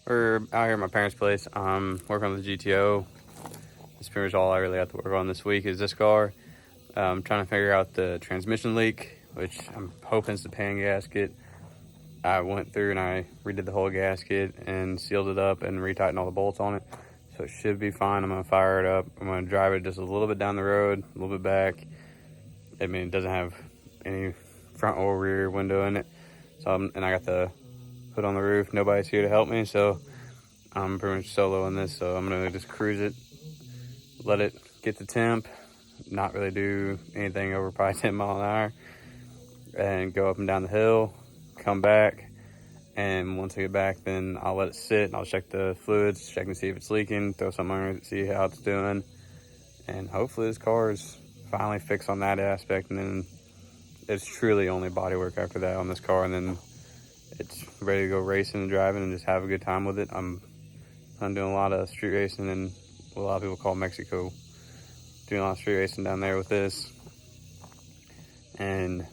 We're out here at my parents' place. Working on the GTO. That's pretty much all I really have to work on this week is this car. I'm trying to figure out the transmission leak, which I'm hoping is the pan gasket. I went through and I redid the whole gasket and sealed it up and retightened all the bolts on it. So it should be fine. I'm going to fire it up. I'm going to drive it just a little bit down the road, a little bit back. I mean, it doesn't have any front or rear window in it. And I got the hood on the roof. Nobody's here to help me, so I'm pretty much solo in this. So I'm going to just cruise it, let it get the temp, not really do anything over probably 10 mile an hour, and go up and down the hill, come back. And once I get back, then I'll let it sit and I'll check the fluids, check and see if it's leaking, throw something under it, see how it's doing. And hopefully this car is finally fixed on that aspect. And then it's truly only body work after that on this car. And then it's ready to go racing and driving and just have a good time with it. I'm doing a lot of street racing in what a lot of people call Mexico. Doing a lot of street racing down there with this. And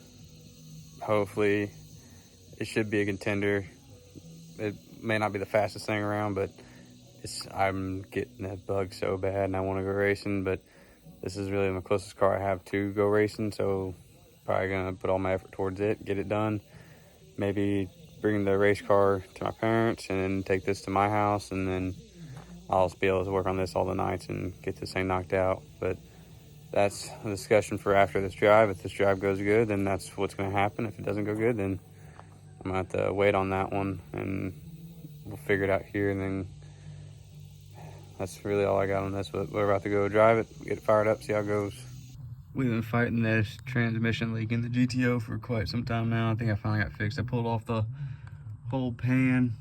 hopefully it should be a contender. It may not be the fastest thing around, but I'm getting that bug so bad and I want to go racing, but this is really my closest car I have to go racing, so probably gonna put all my effort towards it, get it done. Maybe bring the race car to my parents and then take this to my house, and then I'll just be able to work on this all the nights and get this thing knocked out. But that's a discussion for after this drive. If this drive goes good, then that's what's gonna happen. If it doesn't go good, then I'm gonna have to wait on that one and we'll figure it out here. And then that's really all I got on this, but we're about to go drive it, get it fired up, see how it goes. We've been fighting this transmission leak in the GTO for quite some time now. I think I finally got fixed. I pulled off the whole pan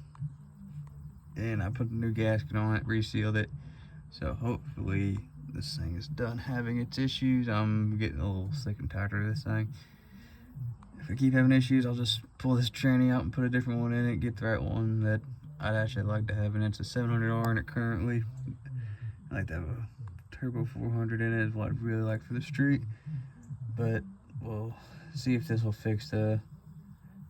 and I put the new gasket on it, resealed it. So hopefully this thing is done having its issues. I'm getting a little sick and tired of this thing. If I keep having issues, I'll just pull this tranny out and put a different one in it, get the right one that I'd actually like to have. And it's a 700R in it currently. I like to have a turbo 400 in it is what I'd really like for the street. But we'll see if this will fix the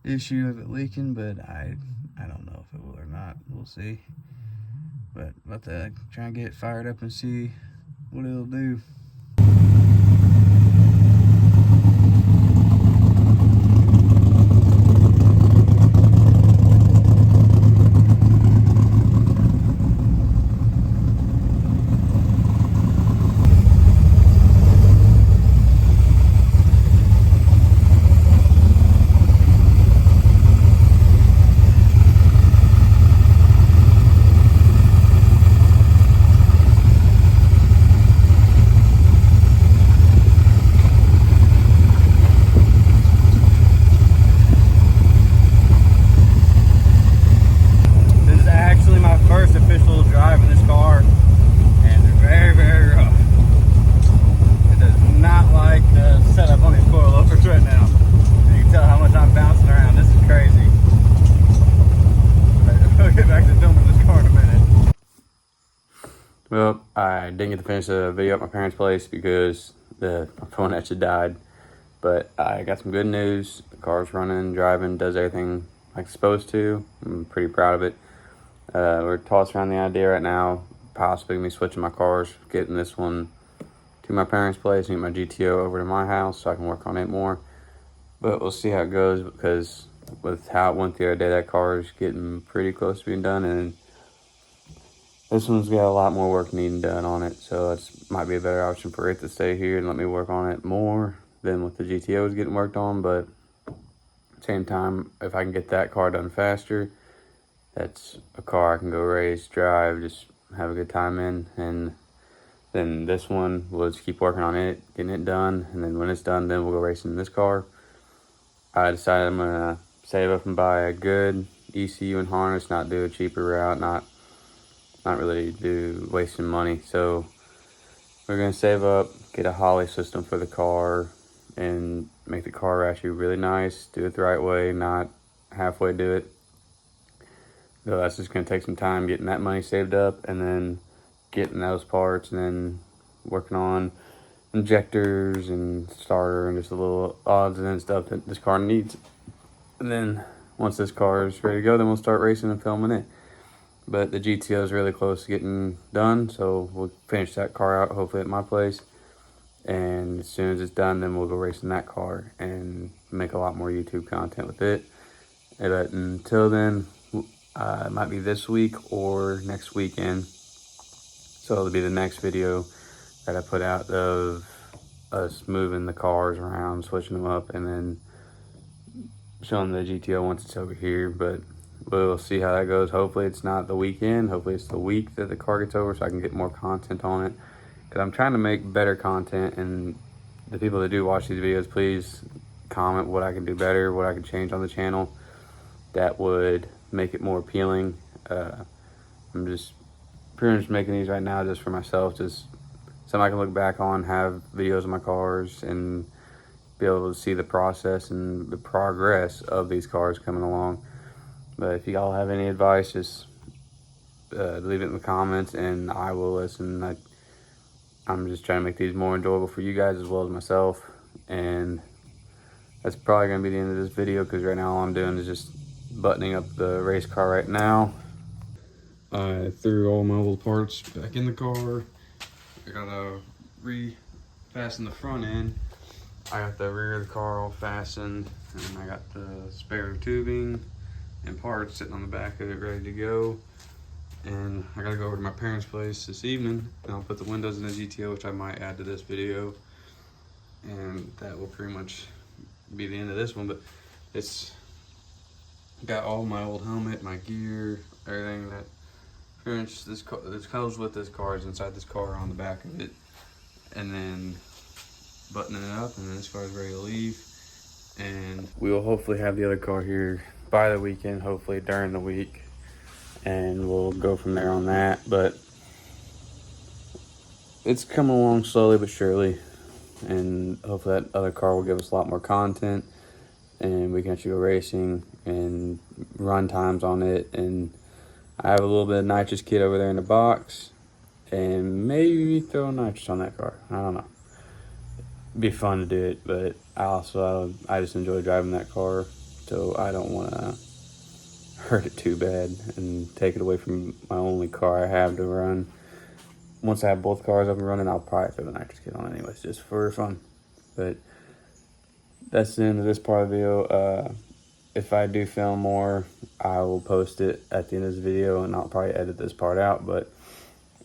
issue of it leaking, but I don't know if it will or not. We'll see. But about to try and get it fired up and see what it'll do. Well, I didn't get to finish the video at my parents' place because my phone actually died. But I got some good news. The car's running, driving, does everything like it's supposed to. I'm pretty proud of it. We're tossing around the idea right now, possibly me switching my cars, getting this one to my parents' place and get my GTO over to my house so I can work on it more. But we'll see how it goes, because with how it went the other day, that car is getting pretty close to being done, and this one's got a lot more work needing done on it, so it might be a better option for it to stay here and let me work on it more than what the GTO is getting worked on. But at the same time, if I can get that car done faster, that's a car I can go race, drive, just have a good time in. And then this one, we'll just keep working on it, getting it done, and then when it's done, then we'll go racing in this car. I decided I'm gonna save up and buy a good ECU and harness, not do a cheaper route, not really do wasting money. So we're gonna save up, get a Holly system for the car, and make the car actually really nice. Do it the right way, not halfway do it. So that's just gonna take some time getting that money saved up, and then getting those parts, and then working on injectors and starter and just a little odds and ends stuff that this car needs. And then once this car is ready to go, then we'll start racing and filming it. But the GTO is really close to getting done, so we'll finish that car out hopefully at my place. And as soon as it's done, then we'll go racing that car and make a lot more YouTube content with it. But until then, it might be this week or next weekend. So it'll be the next video that I put out of us moving the cars around, switching them up, and then showing the GTO once it's over here. But we'll see how that goes. Hopefully it's not the weekend. Hopefully it's the week that the car gets over so I can get more content on it. Because I'm trying to make better content, and the people that do watch these videos, please comment what I can do better, what I can change on the channel that would make it more appealing. I'm just pretty much making these right now just for myself, just something I can look back on, have videos of my cars, and be able to see the process and the progress of these cars coming along. But if y'all have any advice, just leave it in the comments and I will listen. I'm just trying to make these more enjoyable for you guys as well as myself. And that's probably going to be the end of this video, because right now all I'm doing is just buttoning up the race car right now. I threw all my old parts back in the car. I gotta re-fasten the front end. I got the rear of the car all fastened, and I got the spare tubing and parts sitting on the back of it ready to go. And I gotta go over to my parents' place this evening, and I'll put the windows in the GTO, which I might add to this video. And that will pretty much be the end of this one, but it's got all my old helmet, my gear, everything that pretty much this comes with this car is inside this car on the back of it. And then buttoning it up, and then this car is ready to leave. And we will hopefully have the other car here by the weekend, hopefully during the week, and we'll go from there on that. But it's coming along slowly but surely, and hopefully that other car will give us a lot more content, and we can actually go racing and run times on it. And I have a little bit of nitrous kit over there in the box, and maybe throw nitrous on that car. I don't know. It'd be fun to do it, but I just enjoy driving that car, so I don't want to hurt it too bad and take it away from my only car I have to run. Once I have both cars up and running, I'll probably throw the nitrous kit on anyways, just for fun. But that's the end of this part of the video. If I do film more, I will post it at the end of this video, and I'll probably edit this part out. But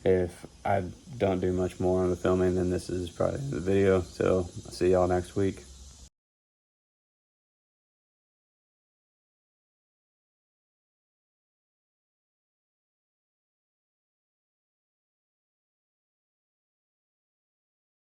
if I don't do much more on the filming, then this is probably the video. So I'll see y'all next week.